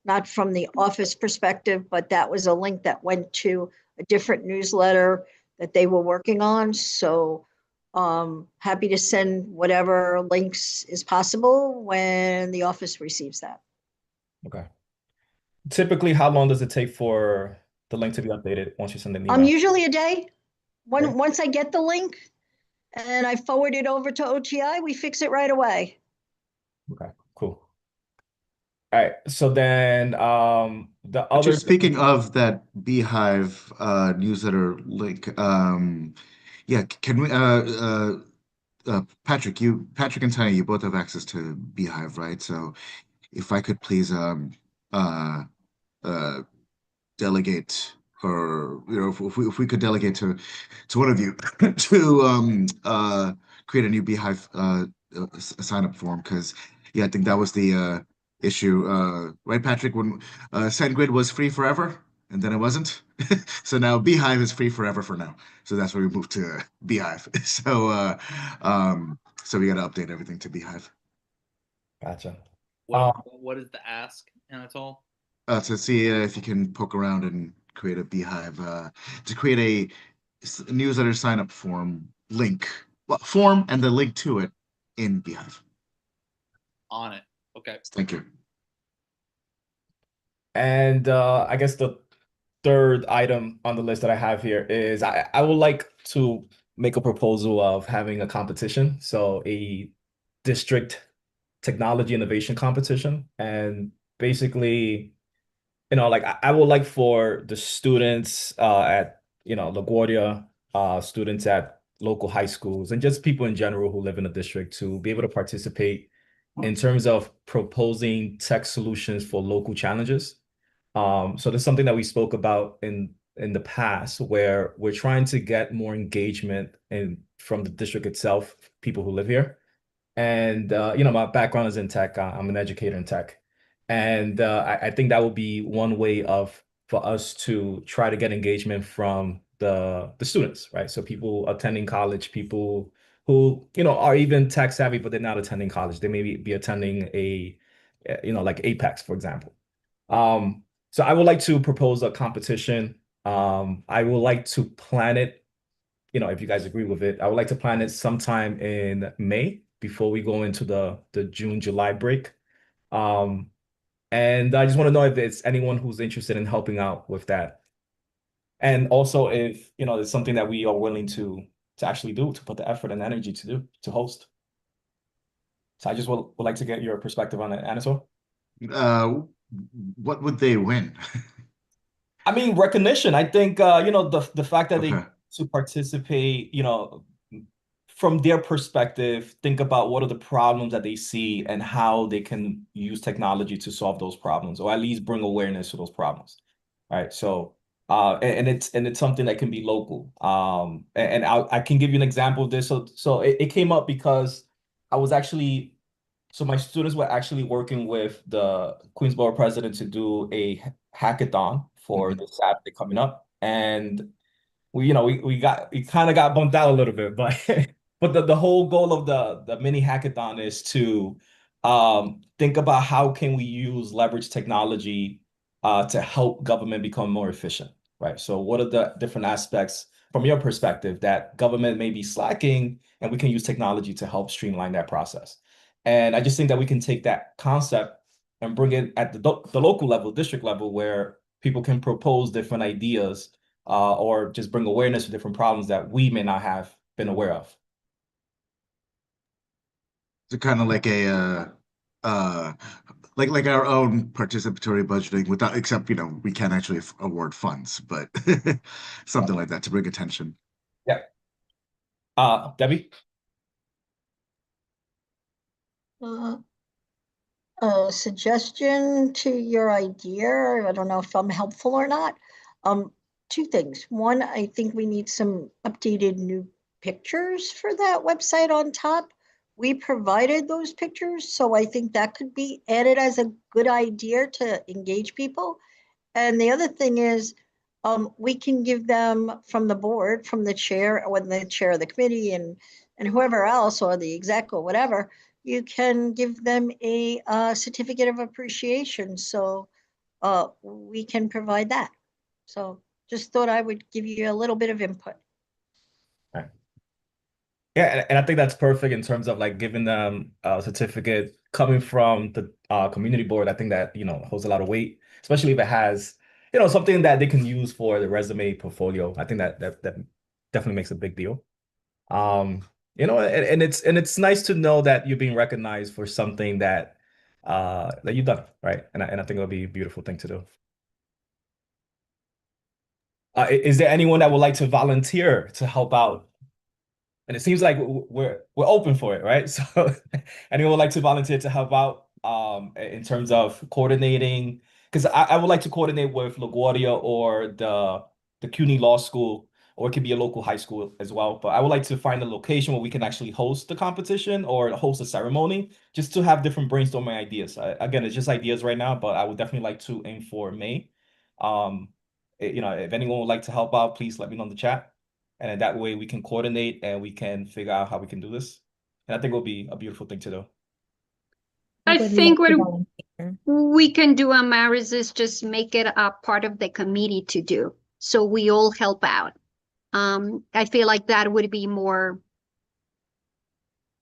not from the office perspective, but that was a link that went to a different newsletter that they were working on. So happy to send whatever links is possible when the office receives that. Okay. Typically, how long does it take for the link to be updated once you send an email? Usually a day. Okay. Once I get the link and I forward it over to OTI, we fix it right away. Okay, cool. All right. So then the other Just speaking of that Beehive newsletter link, yeah, can we Patrick and Tanya, you both have access to Beehive, right? So if I could please uh delegate, or if we could delegate to one of you to create a new Beehive sign up form, because yeah, I think that was the issue, right, Patrick, when SendGrid was free forever and then it wasn't. So now Beehive is free forever for now, so that's where we moved to Beehive. So we got to update everything to Beehive. Gotcha. What is the ask, Anatole? To see if you can poke around and create a Beehive, to create a newsletter sign up form link, form and the link to it in Beehive. On it. Okay. Thank you. And I guess the third item on the list that I have here is I would like to make a proposal of having a competition. So a district technology innovation competition. And basically, like I would like for the students at, LaGuardia, students at local high schools, and just people in general who live in the district to be able to participate in terms of proposing tech solutions for local challenges. So there's something that we spoke about in the past, where we're trying to get more engagement from the district itself, people who live here. And my background is in tech. I'm an educator in tech, and I think that would be one way for us to try to get engagement from the students, right? So people attending college, people who are even tech savvy, but they're not attending college. They may be attending like Apex, for example. So I would like to propose a competition. I would like to plan it, if you guys agree with it. I would like to plan it sometime in May before we go into the June, July break. And I just want to know if there's anyone who's interested in helping out with that. And also if, it's something that we are willing to actually do, to put the effort and energy to host. So I just would like to get your perspective on it, Anatole. What would they win? I mean, recognition. I think the fact that Okay. they to participate, from their perspective, think about what are the problems that they see and how they can use technology to solve those problems, or at least bring awareness to those problems. Right. So and it's something that can be local. And I can give you an example of this. So it came up because I was actually so my students were actually working with the Queensborough president to do a hackathon for this Saturday coming up. And we kind of got bumped out a little bit, but but the whole goal of the mini hackathon is to think about how can we leverage technology to help government become more efficient, right? So what are the different aspects from your perspective that government may be slacking and we can use technology to help streamline that process. And I just think that we can take that concept and bring it at the local level, district level, where people can propose different ideas or just bring awareness to different problems that we may not have been aware of. So kind of like a like our own participatory budgeting without, except, we can't actually award funds, but something like that to bring attention. Yeah. Debbie? A suggestion to your idea, I don't know if I'm helpful or not. Two things. One, I think we need some updated new pictures for that website on top. We provided those pictures, so I think that could be added as a good idea to engage people. And the other thing is, we can give them from the board, from the chair, or the chair of the committee and whoever else, or the exec or whatever, you can give them a certificate of appreciation. So we can provide that. So just thought I would give you a little bit of input. Right. Yeah, and I think that's perfect in terms of like giving them a certificate coming from the community board. I think that, holds a lot of weight, especially if it has, something that they can use for the resume portfolio. I think that definitely makes a big deal. And it's nice to know that you're being recognized for something that you've done, right? And I think it'll be a beautiful thing to do. Is there anyone that would like to volunteer to help out? And it seems like we're open for it, right? So anyone would like to volunteer to help out in terms of coordinating? Because I would like to coordinate with LaGuardia or the CUNY Law School, or it could be a local high school as well. But I would like to find a location where we can actually host the competition or host a ceremony, just to have different brainstorming ideas. Again, it's just ideas right now, but I would definitely like to aim for May. If anyone would like to help out, please let me know in the chat. And then that way we can coordinate and we can figure out how we can do this. And I think it'll be a beautiful thing to do. I would think love to what volunteer. we can do, Amaris, is just make it a part of the committee to do, so we all help out. I feel like that would be more,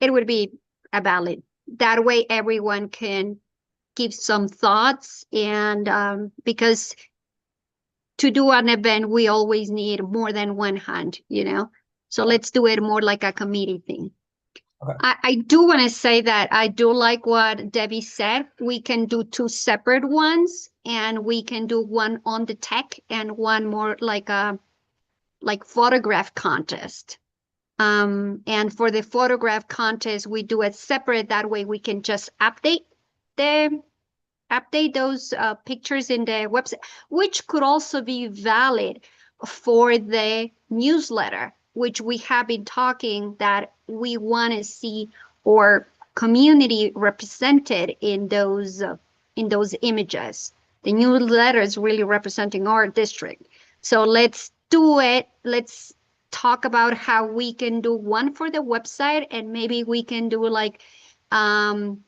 it would be a valid. That way everyone can give some thoughts, and because to do an event, we always need more than one hand, So let's do it more like a committee thing. Okay. I do want to say that I do like what Debbie said. We can do two separate ones, and we can do one on the tech and one more like a photograph contest. And for the photograph contest, we do it separate. That way we can just update those pictures in the website, which could also be valid for the newsletter, which we have been talking that we want to see our community represented in those images. The newsletter is really representing our district. So let's do it. Let's talk about how we can do one for the website, and maybe we can do like one,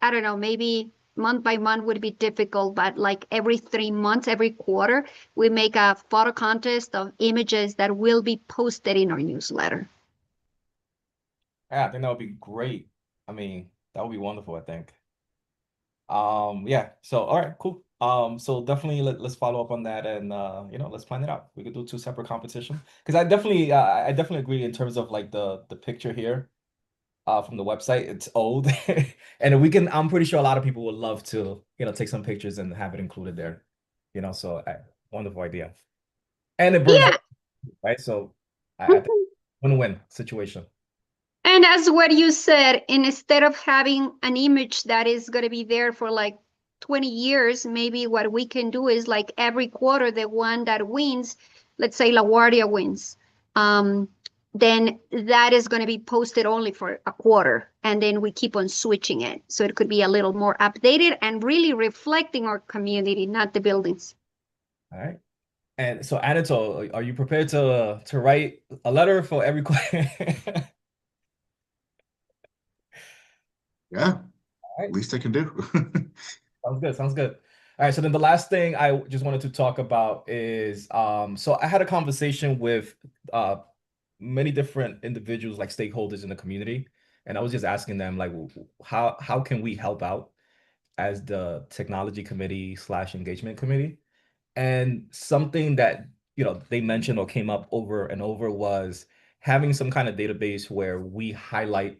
I don't know, maybe month by month would be difficult, but like every 3 months, every quarter, we make a photo contest of images that will be posted in our newsletter. Yeah, I think that would be great. I mean, that would be wonderful, I think. Yeah, so all right, cool. So definitely let's follow up on that, and let's plan it out. We could do two separate competitions, because I definitely agree in terms of like the picture here from the website. It's old and I'm pretty sure a lot of people would love to take some pictures and have it included there, so wonderful idea, and it brings right, so I think win-win situation. And as what you said, instead of having an image that is going to be there for like 20 years, maybe what we can do is like every quarter, the one that wins, let's say LaGuardia wins, then that is going to be posted only for a quarter, and then we keep on switching it. So it could be a little more updated and really reflecting our community, not the buildings. All right. And so, Anatole, are you prepared to write a letter for every Yeah, right. least I can do. Sounds good. Sounds good. All right. So then the last thing I just wanted to talk about is, so I had a conversation with many different individuals, like stakeholders in the community, and I was just asking them like, how can we help out as the technology committee slash engagement committee? And something that, they mentioned or came up over and over was having some kind of database where we highlight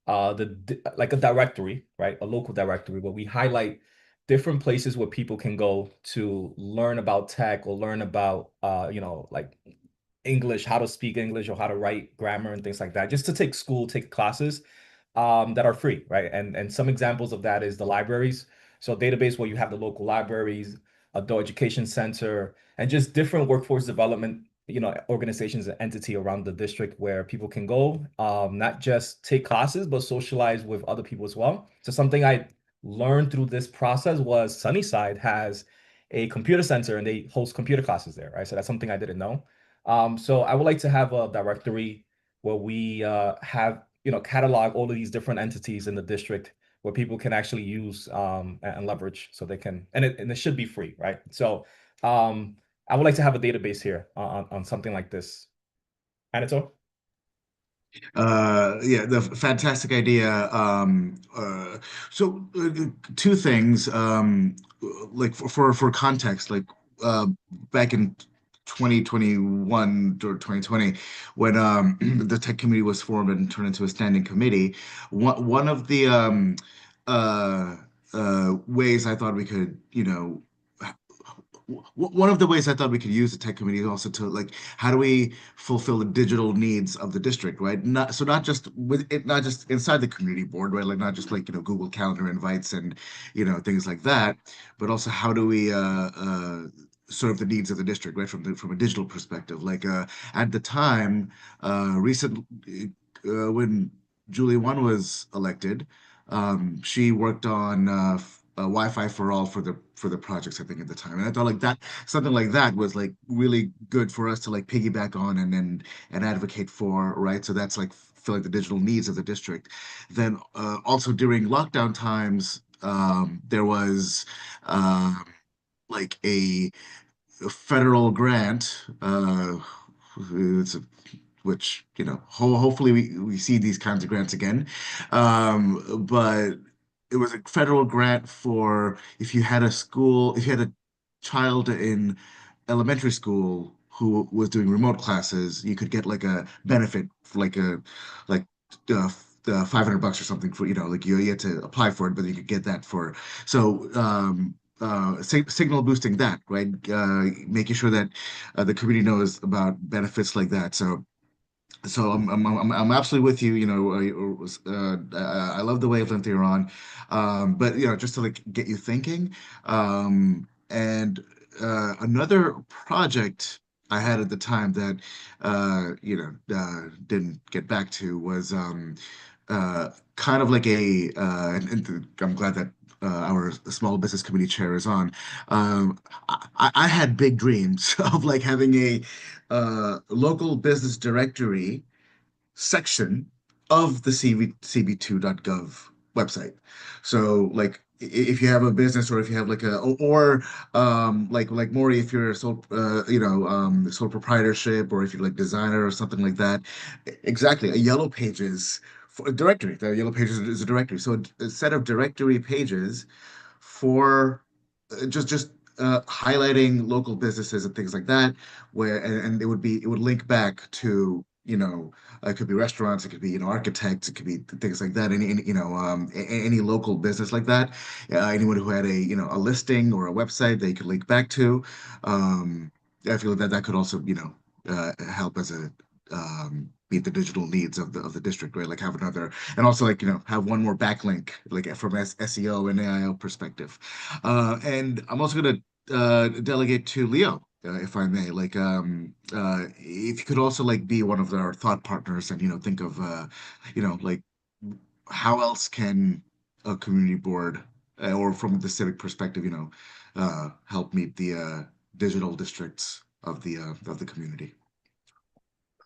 like a directory, right? A local directory where we highlight different places where people can go to learn about tech or learn about like English, how to speak English or how to write grammar and things like that, just to take classes that are free, right? And some examples of that is the libraries. So a database where you have the local libraries, adult education center, and just different workforce development, organizations and entity around the district where people can go, not just take classes, but socialize with other people as well. So something I learned through this process was Sunnyside has a computer center and they host computer classes there, right? So that's something I didn't know. So I would like to have a directory where we have, catalog all of these different entities in the district where people can actually use and leverage so they can, and it should be free, right? So I would like to have a database here on something like this. Anatol? Yeah, the fantastic idea. So two things, like for context, like back in 2021 or 2020, when the tech committee was formed and turned into a standing committee, one of the ways I thought we could, one of the ways I thought we could use the tech committee is also to like, how do we fulfill the digital needs of the district, right? Not just with it, not just inside the community board, right? Like not just like, Google Calendar invites and, things like that, but also how do we serve the needs of the district, right? From a digital perspective. Like at the time, recent when Julie One was elected, she worked on Wi-Fi for all for the projects, I think, at the time. And I thought like that something like that was like really good for us to like piggyback on and advocate for, right? So that's like filling the digital needs of the district. Then also during lockdown times, there was like a federal grant. It's a which hopefully we see these kinds of grants again, but it was a federal grant for if you had a child in elementary school who was doing remote classes, you could get like a benefit for like uh, $500 or something for like you had to apply for it, but you could get that for so signal boosting that, right? Making sure that the community knows about benefits like that. So I'm absolutely with you. I love the wavelength you're on, but just to like get you thinking. And another project I had at the time that didn't get back to was kind of like and I'm glad that our small business committee chair is on. I had big dreams of like having a local business directory section of the cb2.gov website. So like if you have a business or if you have like or like Maury, if you're a sole proprietorship, or if you're like designer or something like that, exactly, a yellow pages for a directory. The yellow pages is a directory. So a set of directory pages for just highlighting local businesses and things like that, where and it would link back to it could be restaurants, it could be architects, it could be things like that. Any local business like that, anyone who had a listing or a website they could link back to. I feel that that could also help as a meet the digital needs of the district, right? Like have another, and also like have one more backlink, like from SEO and AIO perspective. And I'm also gonna delegate to Leo, if I may. Like if you could also like be one of our thought partners and think of like how else can a community board or from the civic perspective help meet the digital districts of the community.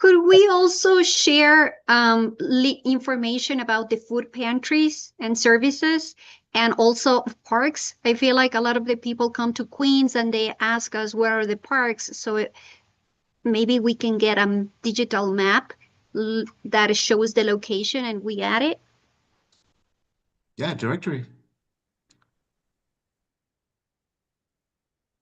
Could we also share information about the food pantries and services and also parks? I feel like a lot of the people come to Queens and they ask us where are the parks. So maybe we can get a digital map that shows the location and we add it. Yeah, directory.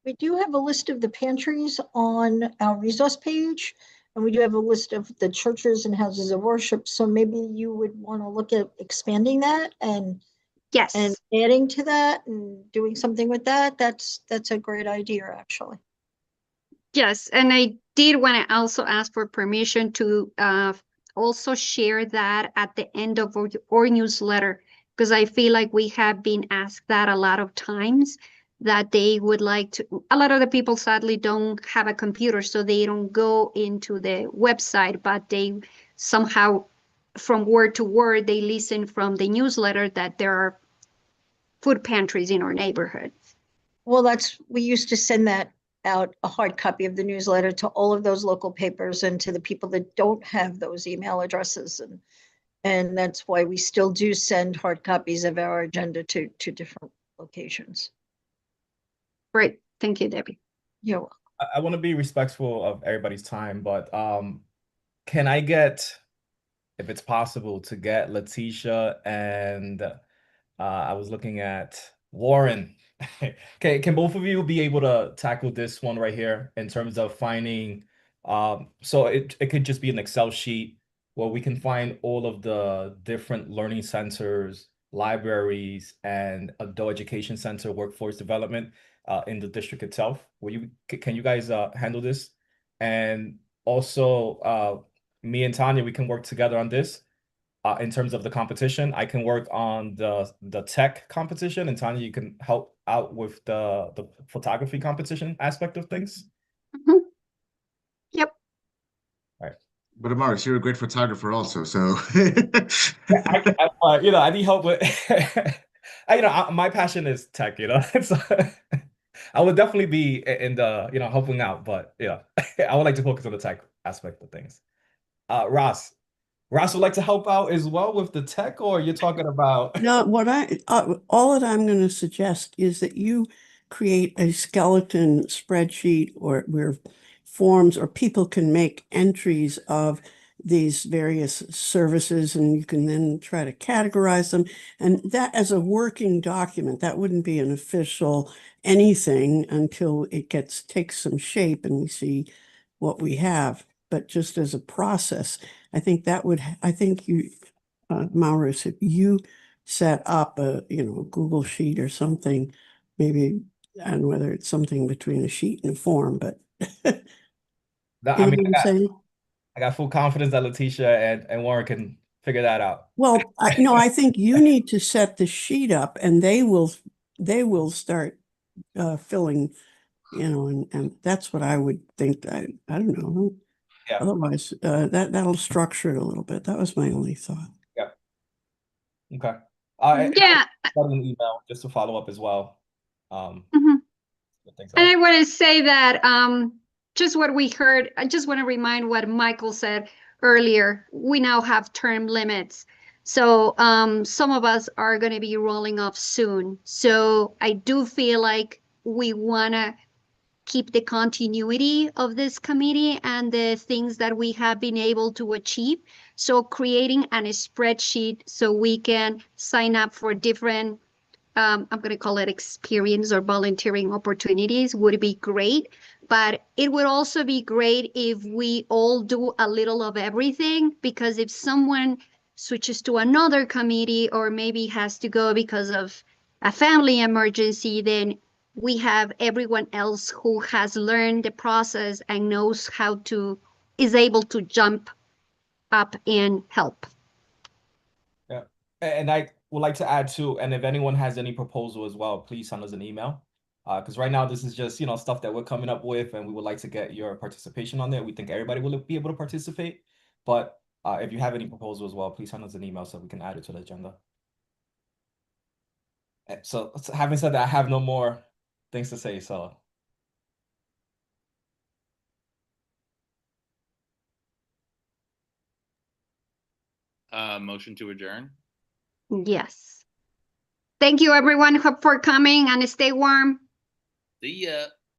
We do have a list of the pantries on our resource page, and we do have a list of the churches and houses of worship. So maybe you would want to look at expanding that and Yes. adding to that and doing something with that. That's a great idea, actually. Yes, and I did want to also ask for permission to also share that at the end of our newsletter, because I feel like we have been asked that a lot of times, that they would like to. A lot of the people sadly don't have a computer, so they don't go into the website, but they somehow, from word to word, they listen from the newsletter that there are food pantries in our neighborhood. Well, we used to send that out, a hard copy of the newsletter, to all of those local papers and to the people that don't have those email addresses. And that's why we still do send hard copies of our agenda to different locations. Great. Thank you, Debbie. You're welcome. I want to be respectful of everybody's time, but can I get, if it's possible, to get Letitia and I was looking at Warren. Can both of you be able to tackle this one right here in terms of finding, so it could just be an Excel sheet where we can find all of the different learning centers, libraries, and adult education center workforce development in the district itself. Can you guys handle this? And also, me and Tanya, we can work together on this. In terms of the competition, I can work on the tech competition, and Tanya, you can help out with the photography competition aspect of things. Mhm. Yep. But Amaris, you're a great photographer also, so I need help with. My passion is tech. So I would definitely be in the helping out, but I would like to focus on the tech aspect of things. Ross would like to help out as well with the tech, or you're talking about? No, all that I'm going to suggest is that you create a skeleton spreadsheet or where forms or people can make entries of these various services, and you can then try to categorize them. And that as a working document, that wouldn't be an official anything until it takes some shape and we see what we have. But just as a process, I think you, Maurice, if you set up a, Google sheet or something, maybe, and whether it's something between a sheet and a form, but you know what I'm saying? I got full confidence that Letitia and Warren can figure that out. Well, I think you need to set the sheet up and they will start filling, and that's what I would think. I don't know. Yeah. Otherwise, that'll structure it a little bit. That was my only thought. Yeah. Okay. Yeah. An email just to follow up as well. Mhm. And I want to say that just what we heard, I just want to remind what Michael said earlier. We now have term limits. So some of us are going to be rolling off soon. So I do feel like we want to keep the continuity of this committee and the things that we have been able to achieve. So creating a spreadsheet so we can sign up for different I'm going to call it experience or volunteering opportunities would be great. But it would also be great if we all do a little of everything, because if someone switches to another committee or maybe has to go because of a family emergency, then we have everyone else who has learned the process and is able to jump up and help. Yeah. And I would like to add too, and if anyone has any proposal as well, please send us an email. Because right now this is just, stuff that we're coming up with, and we would like to get your participation on there. We think everybody will be able to participate. But if you have any proposal as well, please send us an email so we can add it to the agenda. So having said that, I have no more things to say, so. Motion to adjourn. Yes. Thank you, everyone, for coming, and stay warm. See ya.